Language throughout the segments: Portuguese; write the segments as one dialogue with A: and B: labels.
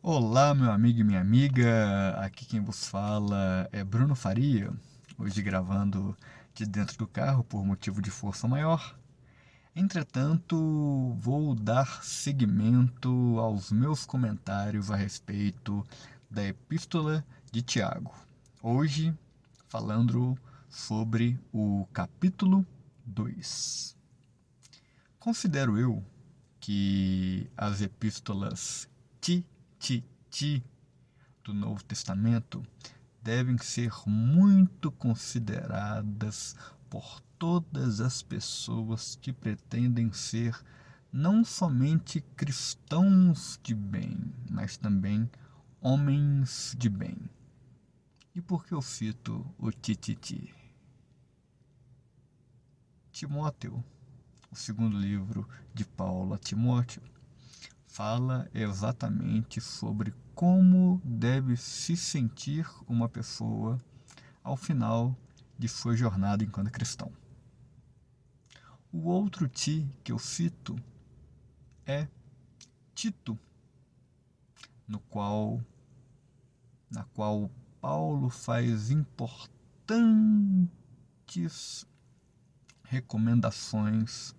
A: Olá, meu amigo e minha amiga. Aqui quem vos fala é Bruno Faria. Hoje gravando de dentro do carro por motivo de força maior. Entretanto, vou dar seguimento aos meus comentários a respeito da Epístola de Tiago. Hoje, falando sobre o capítulo 2. Considero eu que as epístolas Ti, Ti, Ti do Novo Testamento devem ser muito consideradas por todas as pessoas que pretendem ser não somente cristãos de bem, mas também homens de bem. E por que eu cito o Tititi? Timóteo, o segundo livro de Paulo a Timóteo, fala exatamente sobre como deve se sentir uma pessoa ao final de sua jornada enquanto cristão. O outro ti que eu cito é Tito, na qual Paulo faz importantes recomendações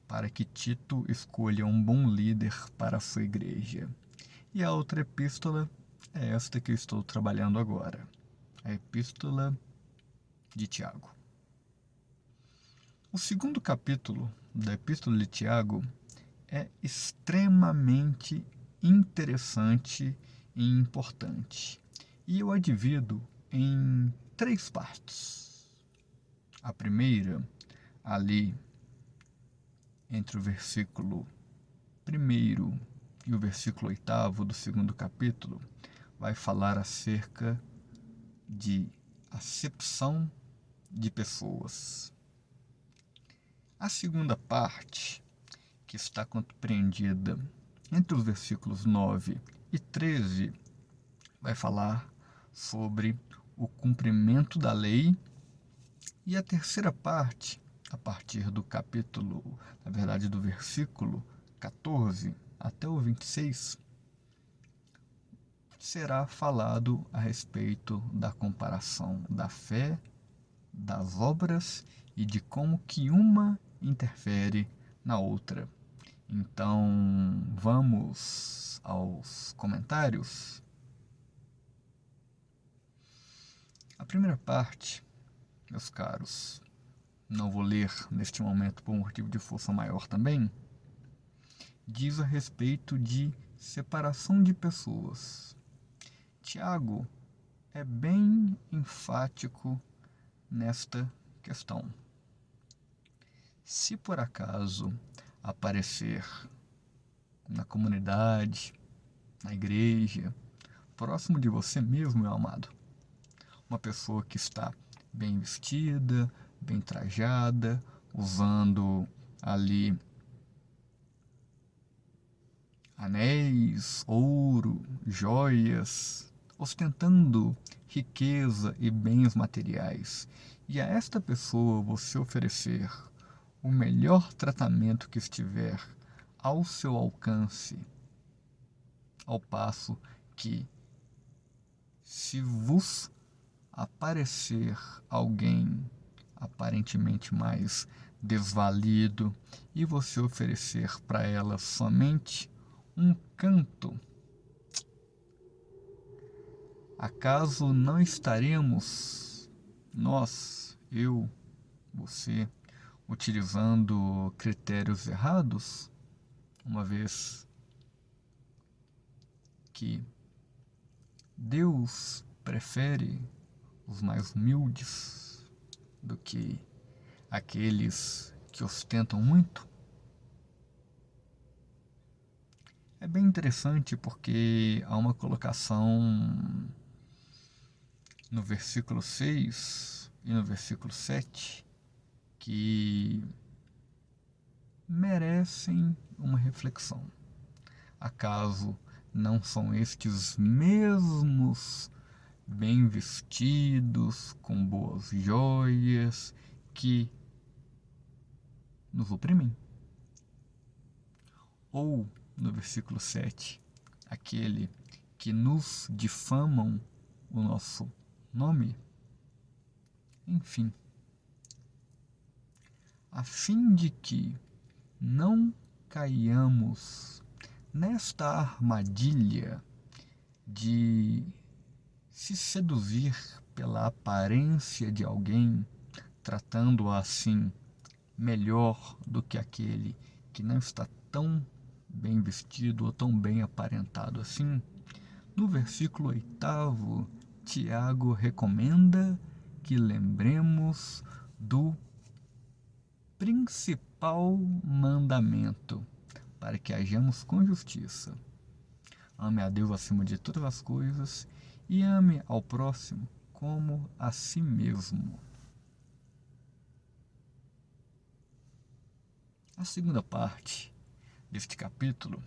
A: para que Tito escolha um bom líder para a sua igreja. E a outra epístola é esta que eu estou trabalhando agora, a Epístola de Tiago. O segundo capítulo da Epístola de Tiago é extremamente interessante e importante. E eu a divido em três partes. A primeira, ali entre o versículo 1º e o versículo 8º do segundo capítulo, vai falar acerca de acepção de pessoas. A segunda parte, que está compreendida entre os versículos 9 e 13, vai falar sobre o cumprimento da lei. E a terceira parte, a partir do capítulo, na verdade do versículo 14 até o 26, será falado a respeito da comparação da fé, das obras e de como que uma interfere na outra. Então, vamos aos comentários. A primeira parte, meus caros, não vou ler neste momento por motivo de força maior também, diz a respeito de separação de pessoas. Tiago é bem enfático nesta questão. Se por acaso aparecer na comunidade, na igreja, próximo de você mesmo, meu amado, uma pessoa que está bem vestida, bem trajada, usando ali anéis, ouro, joias, ostentando riqueza e bens materiais, e a esta pessoa você oferecer o melhor tratamento que estiver ao seu alcance, ao passo que, se vos aparecer alguém aparentemente mais desvalido e você oferecer para ela somente um canto, acaso não estaremos nós, eu, você, utilizando critérios errados, uma vez que Deus prefere os mais humildes do que aqueles que ostentam muito? É bem interessante porque há uma colocação no versículo 6 e no versículo 7 que merecem uma reflexão. Acaso não são estes mesmos bem vestidos, com boas joias, que nos oprimem? Ou, no versículo 7, aquele que nos difamam o nosso nome? Enfim, a fim de que não caiamos nesta armadilha de se seduzir pela aparência de alguém, tratando-a assim melhor do que aquele que não está tão bem vestido ou tão bem aparentado assim. No versículo 8, Tiago recomenda que lembremos do principal mandamento para que hajamos com justiça. Ame a Deus acima de todas as coisas e ame ao próximo como a si mesmo. A segunda parte deste capítulo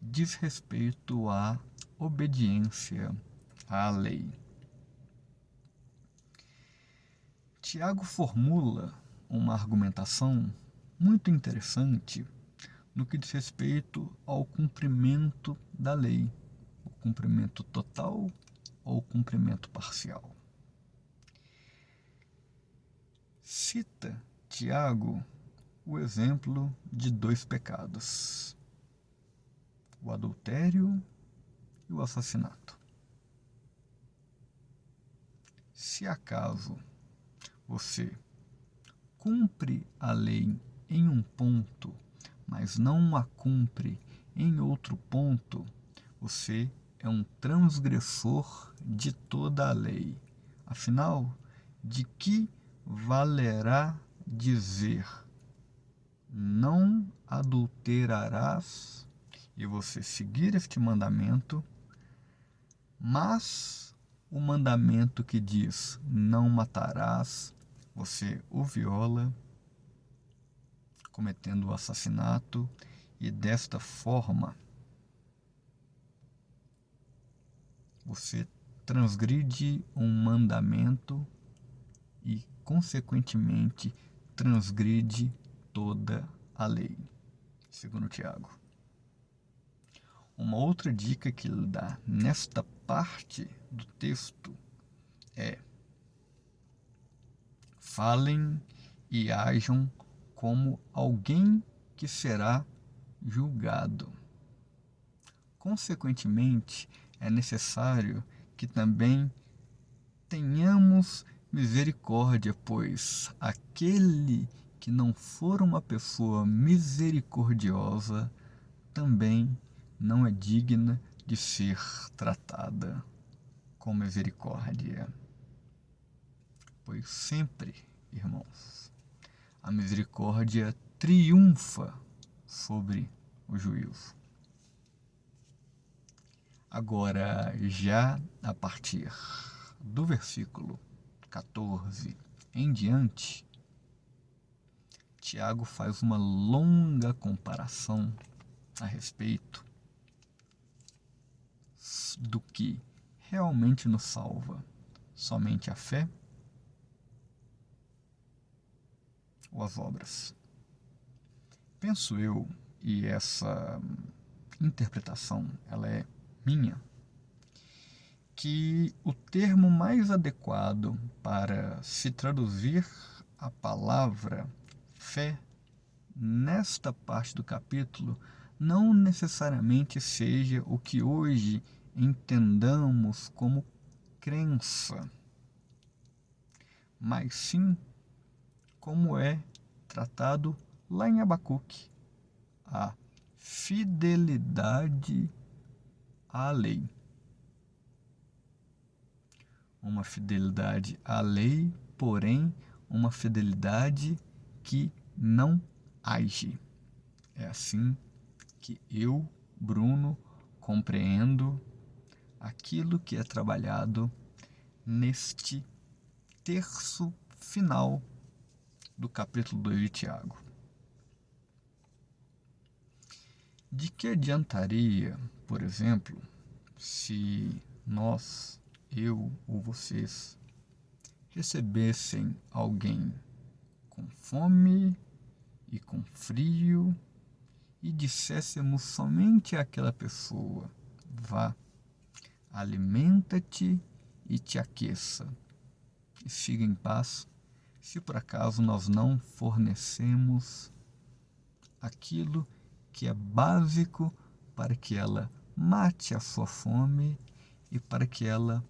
A: diz respeito à obediência à lei. Tiago formula uma argumentação muito interessante no que diz respeito ao cumprimento da lei, o cumprimento total ou o cumprimento parcial. Cita Tiago o exemplo de 2 pecados: o adultério e o assassinato. Se acaso você cumpre a lei em um ponto, mas não a cumpre em outro ponto, você é um transgressor de toda a lei. Afinal, de que valerá dizer: não adulterarás, e você seguir este mandamento, mas o mandamento que diz não matarás, você o viola, cometendo o assassinato, e desta forma você transgride um mandamento e, consequentemente, transgride toda a lei, segundo Tiago. Uma outra dica que ele dá nesta parte do texto é: falem e ajam como alguém que será julgado. Consequentemente, é necessário que também tenhamos misericórdia, pois aquele que não for uma pessoa misericordiosa também não é digna de ser tratada com misericórdia. Pois sempre, irmãos, a misericórdia triunfa sobre o juízo. Agora, já a partir do versículo 14 em diante, Tiago faz uma longa comparação a respeito do que realmente nos salva: somente a fé ou as obras. Penso eu, e essa interpretação ela é minha, que o termo mais adequado para se traduzir a palavra fé nesta parte do capítulo não necessariamente seja o que hoje entendamos como crença, mas sim como é tratado lá em Abacuque: a fidelidade à lei. Uma fidelidade à lei, porém uma fidelidade que não age. É assim que eu, Bruno, compreendo aquilo que é trabalhado neste terço final do capítulo 2 de Tiago. De que adiantaria, por exemplo, se nós, eu ou vocês, recebessem alguém com fome e com frio e disséssemos somente àquela pessoa: vá alimenta-te e te aqueça, e siga em paz, se por acaso nós não fornecemos aquilo que é básico para que ela mate a sua fome e para que ela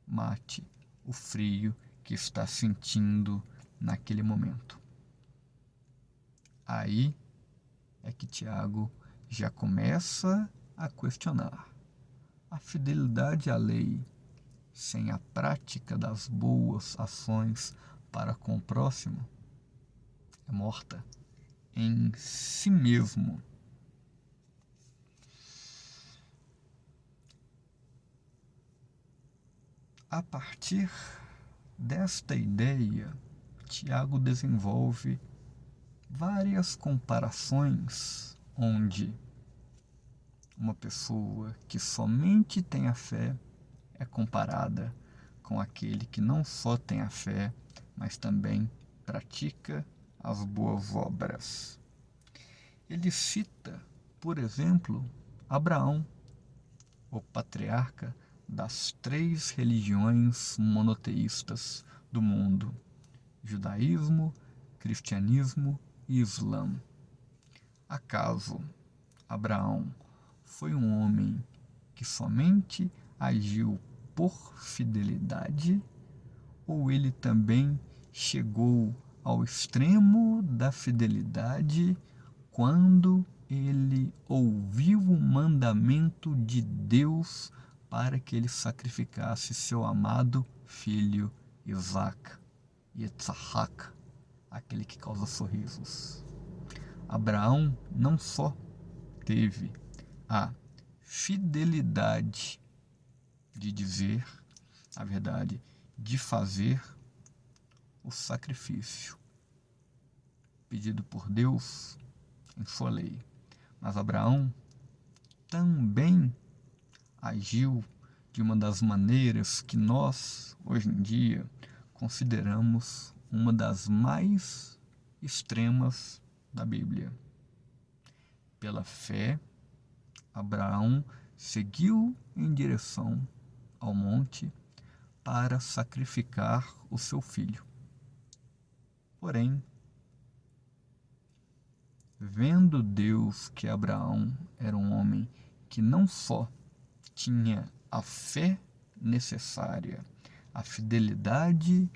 A: mate o frio que está sentindo naquele momento. Aí é que Tiago já começa a questionar. A fidelidade à lei, sem a prática das boas ações para com o próximo, é morta em si mesmo. A partir desta ideia, Tiago desenvolve várias comparações onde uma pessoa que somente tem a fé é comparada com aquele que não só tem a fé, mas também pratica as boas obras. Ele cita, por exemplo, Abraão, o patriarca das 3 religiões monoteístas do mundo: judaísmo, cristianismo e islã. Acaso Abraão foi um homem que somente agiu por fidelidade, ou ele também chegou ao extremo da fidelidade quando ele ouviu o mandamento de Deus para que ele sacrificasse seu amado filho Isaac, Yitzhak, aquele que causa sorrisos? Abraão não só teve a fidelidade de dizer a verdade, de fazer o sacrifício pedido por Deus em sua lei, mas Abraão também agiu de uma das maneiras que nós, hoje em dia, consideramos uma das mais extremas da Bíblia. Pela fé, Abraão seguiu em direção ao monte para sacrificar o seu filho. Porém, vendo Deus que Abraão era um homem que não só tinha a fé necessária, a fidelidade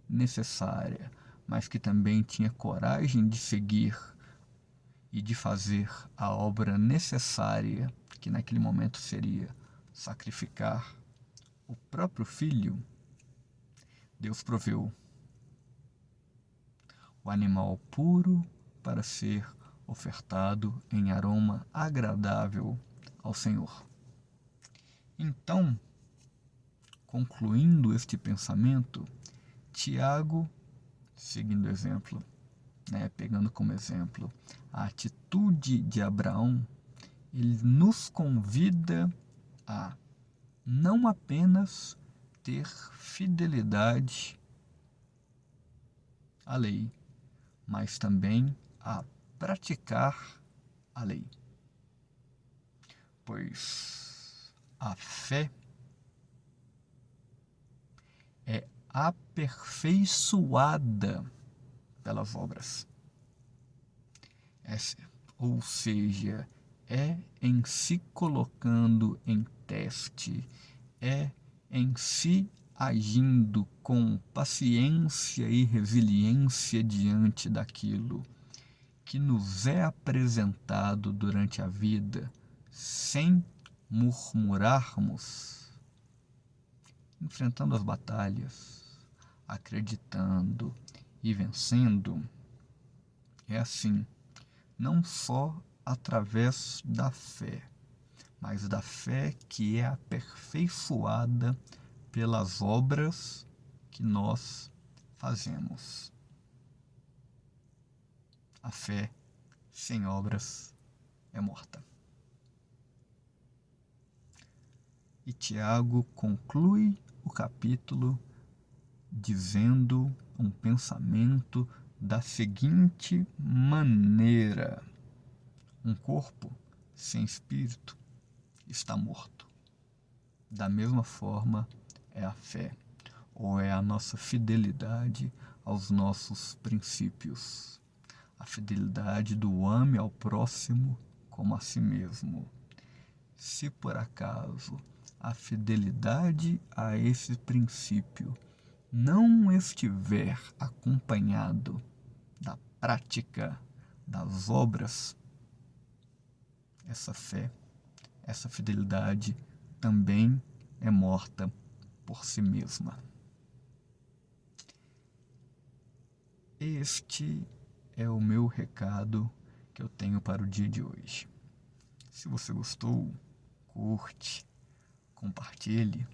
A: necessária, mas que também tinha coragem de seguir e de fazer a obra necessária, que naquele momento seria sacrificar o próprio filho, Deus proveu o animal puro para ser ofertado em aroma agradável ao Senhor. Então, concluindo este pensamento, Tiago, seguindo o exemplo, pegando como exemplo a atitude de Abraão, ele nos convida a não apenas ter fidelidade à lei, mas também a praticar a lei. Pois a fé é aperfeiçoada pelas obras. Ou seja, é em si colocando em teste, é em si agindo com paciência e resiliência diante daquilo que nos é apresentado durante a vida, sem murmurarmos, enfrentando as batalhas, acreditando e vencendo. É assim, não só através da fé, mas da fé que é aperfeiçoada pelas obras que nós fazemos. A fé sem obras é morta. E Tiago conclui o capítulo dizendo um pensamento da seguinte maneira: um corpo sem espírito está morto. Da mesma forma é a fé, ou é a nossa fidelidade aos nossos princípios. A fidelidade do ame ao próximo como a si mesmo. Se por acaso a fidelidade a esse princípio não estiver acompanhado da prática das obras, essa fé, essa fidelidade também é morta por si mesma. Este é o meu recado que eu tenho para o dia de hoje. Se você gostou, curte, compartilhe,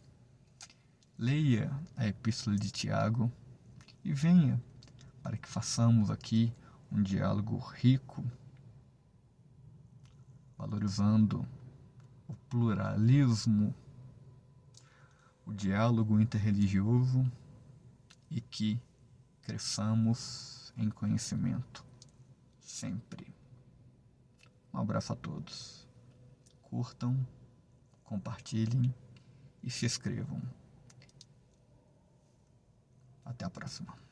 A: leia a Epístola de Tiago e venha para que façamos aqui um diálogo rico, valorizando o pluralismo, o diálogo interreligioso e que cresçamos em conhecimento sempre. Um abraço a todos. Curtam, compartilhem e se inscrevam. Até a próxima.